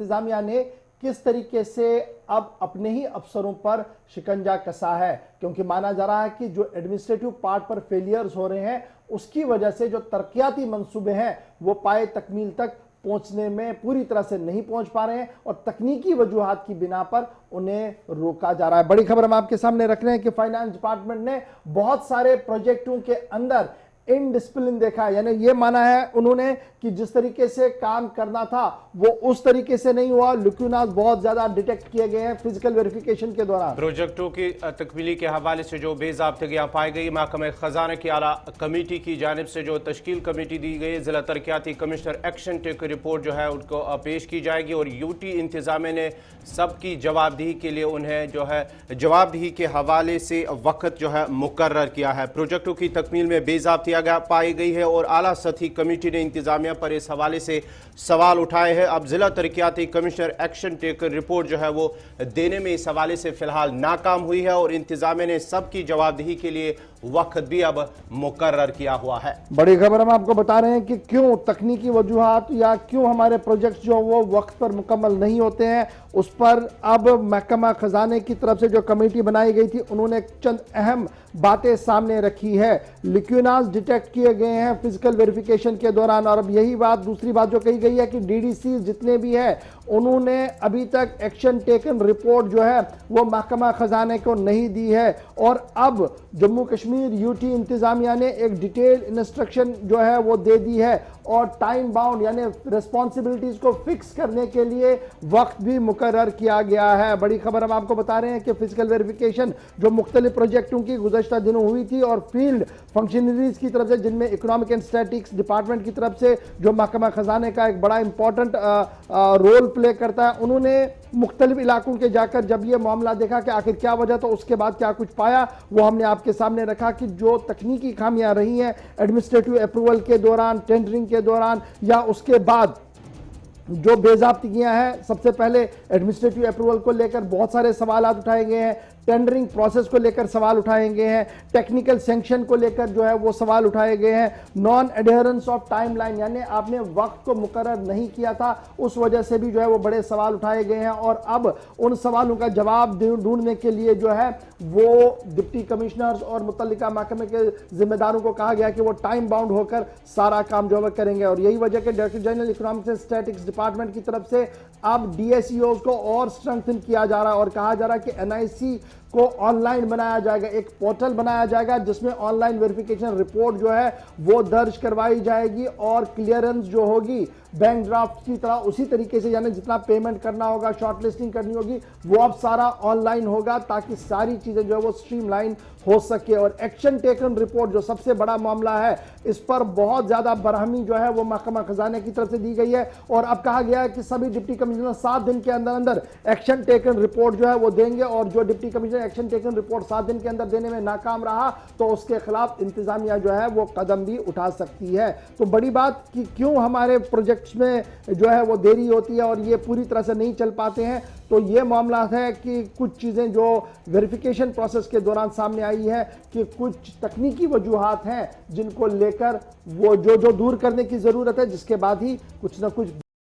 इंतजामिया ने किस तरीके से अब अपने ही अफसरों पर शिकंजा कसा है, क्योंकि माना जा रहा है कि जो एडमिनिस्ट्रेटिव पार्ट पर फेलियर्स हो रहे हैं उसकी वजह से जो तरक्याती मंसूबे हैं वो पाए तकमील तक पहुंचने में पूरी तरह से नहीं पहुंच पा रहे हैं और तकनीकी वजूहात की बिना पर उन्हें रोका जा रहा है। बड़ी खबर हम आपके सामने रख रहे हैं कि फाइनेंस डिपार्टमेंट ने बहुत सारे प्रोजेक्टों के अंदर इनडिसिप्लिन देखा है, यानी ये माना है उन्होंने कि जिस तरीके से काम करना था वो उस तरीके से नहीं हुआ। लुक्यूनास बहुत ज्यादा डिटेक्ट किए गए हैं फिजिकल वेरिफिकेशन के दौरान। प्रोजेक्टों की तकमीली के हवाले से जो बेज़ाब्तगियां पाई गई, महकमे खजाना की आला कमेटी की जानिब से जो तश्कील कमेटी दी गई, जिला तरक्याती कमिश्नर एक्शन टेक रिपोर्ट जो है उनको पेश की जाएगी और यूटी इंतजामिया ने सबकी जवाबदेही के लिए उन्हें जो है जवाबदेही के हवाले से वक्त जो है मुकर्रर किया है। प्रोजेक्टों की तकमील में बेज़ाब्तियां पाई गई है और आला सतही कमेटी ने इंतजामिया पर इस हवाले से सवाल उठाए हैं। अब जिला तरक्याती कमिश्नर एक्शन टेक रिपोर्ट जो है वो देने में इस हवाले से फिलहाल नाकाम हुई है और इंतजामिया ने सबकी जवाबदेही के लिए वक्त भी अब मुकर्रर किया हुआ है। बड़ी खबर हम आपको बता रहे हैं कि क्यों तकनीकी वजूहात या क्यों हमारे प्रोजेक्ट्स जो वो वक्त पर मुकम्मल नहीं होते हैं, उस पर अब महकमा खजाने की तरफ से जो कमेटी बनाई गई थी उन्होंने चंद अहम बातें सामने रखी है। लिक्यूनास डिटेक्ट किए गए हैं फिजिकल वेरिफिकेशन के दौरान और अब यही बात, दूसरी बात जो कही गई है कि डीडीसी जितने भी है उन्होंने अभी तक एक्शन टेकन रिपोर्ट जो है वो महकमा खजाने को नहीं दी है और अब जम्मू कश्मीर यूटी इंतजामिया ने एक डिटेल इंस्ट्रक्शन जो है वो दे दी है और टाइम बाउंड यानी रिस्पॉन्सिबिलिटीज को फिक्स करने के लिए वक्त भी मुकर्रर किया गया है। बड़ी खबर हम आपको बता रहे हैं कि फिजिकल वेरिफिकेशन जो मुख्तलिफ प्रोजेक्टों की गुज़श्ता दिनों हुई थी और फील्ड फंक्शनरीज की तरफ से, जिनमें इकोनॉमिक एंड स्टैटिस्टिक्स डिपार्टमेंट की तरफ से जो महकमा खजाने का एक बड़ा इंपॉर्टेंट रोल प्ले करता है, उन्होंने मुख्तलिफ इलाकों के जाकर जब ये मामला देखा कि आखिर क्या वजह, तो उसके बाद क्या कुछ पाया वो हमने आपके सामने रखा कि जो तकनीकी खामियां रही हैं एडमिनिस्ट्रेटिव अप्रूवल के दौरान, टेंडरिंग के दौरान या उसके बाद जो बेज़ाब्तियां हैं, सबसे पहले एडमिनिस्ट्रेटिव अप्रूवल को लेकर बहुत सारे सवाल उठाए गए हैं, टेंडरिंग प्रोसेस को लेकर सवाल उठाए गए हैं, टेक्निकल सैंक्शन को लेकर जो है वो सवाल उठाए गए हैं, नॉन एडहेरेंस ऑफ टाइमलाइन यानी आपने वक्त को मुकर्रर नहीं किया था उस वजह से भी जो है वो बड़े सवाल उठाए गए हैं और अब उन सवालों का जवाब ढूंढने के लिए जो है वो डिप्टी कमिश्नर्स और मुतल्लिका महकमे के जिम्मेदारों को कहा गया कि वो टाइम बाउंड होकर सारा काम जो है करेंगे और यही वजह के director general economics and statistics department की तरफ से अब डीएसईओ को और स्ट्रेंथन किया जा रहा है और कहा जा रहा है कि एनआईसी को ऑनलाइन बनाया जाएगा, एक पोर्टल बनाया जाएगा जिसमें ऑनलाइन वेरिफिकेशन रिपोर्ट जो है वो दर्ज करवाई जाएगी और क्लियरेंस जो होगी बैंक ड्राफ्ट की तरह उसी तरीके से, यानी जितना पेमेंट करना होगा, शॉर्ट लिस्टिंग करनी होगी, वो अब सारा ऑनलाइन होगा ताकि सारी चीजें जो है वो स्ट्रीमलाइन हो सके। और एक्शन टेकन रिपोर्ट जो सबसे बड़ा मामला है, इस पर बहुत ज्यादा बरहमी जो है वो महकमा खजाने की तरफ से दी गई है और अब कहा गया है कि सभी डिप्टी कमिश्नर 7 दिन के अंदर अंदर एक्शन टेकन रिपोर्ट जो है वो देंगे और जो deputy commissioner action taken report 7 दिन के अंदर देने में नाकाम रहा तो उसके खिलाफ इंतजामिया जो है वो कदम भी उठा सकती है। तो बड़ी बात कि क्यों हमारे प्रोजेक्ट्स में जो है वो देरी होती है और ये पूरी तरह से नहीं चल पाते हैं, तो ये मामला है कि कुछ चीजें जो वेरिफिकेशन प्रोसेस के दौरान सामने आई है कि कुछ तकनीकी वजूहात हैं जिनको लेकर वो जो दूर करने की जरूरत है, जिसके बाद ही कुछ ना कुछ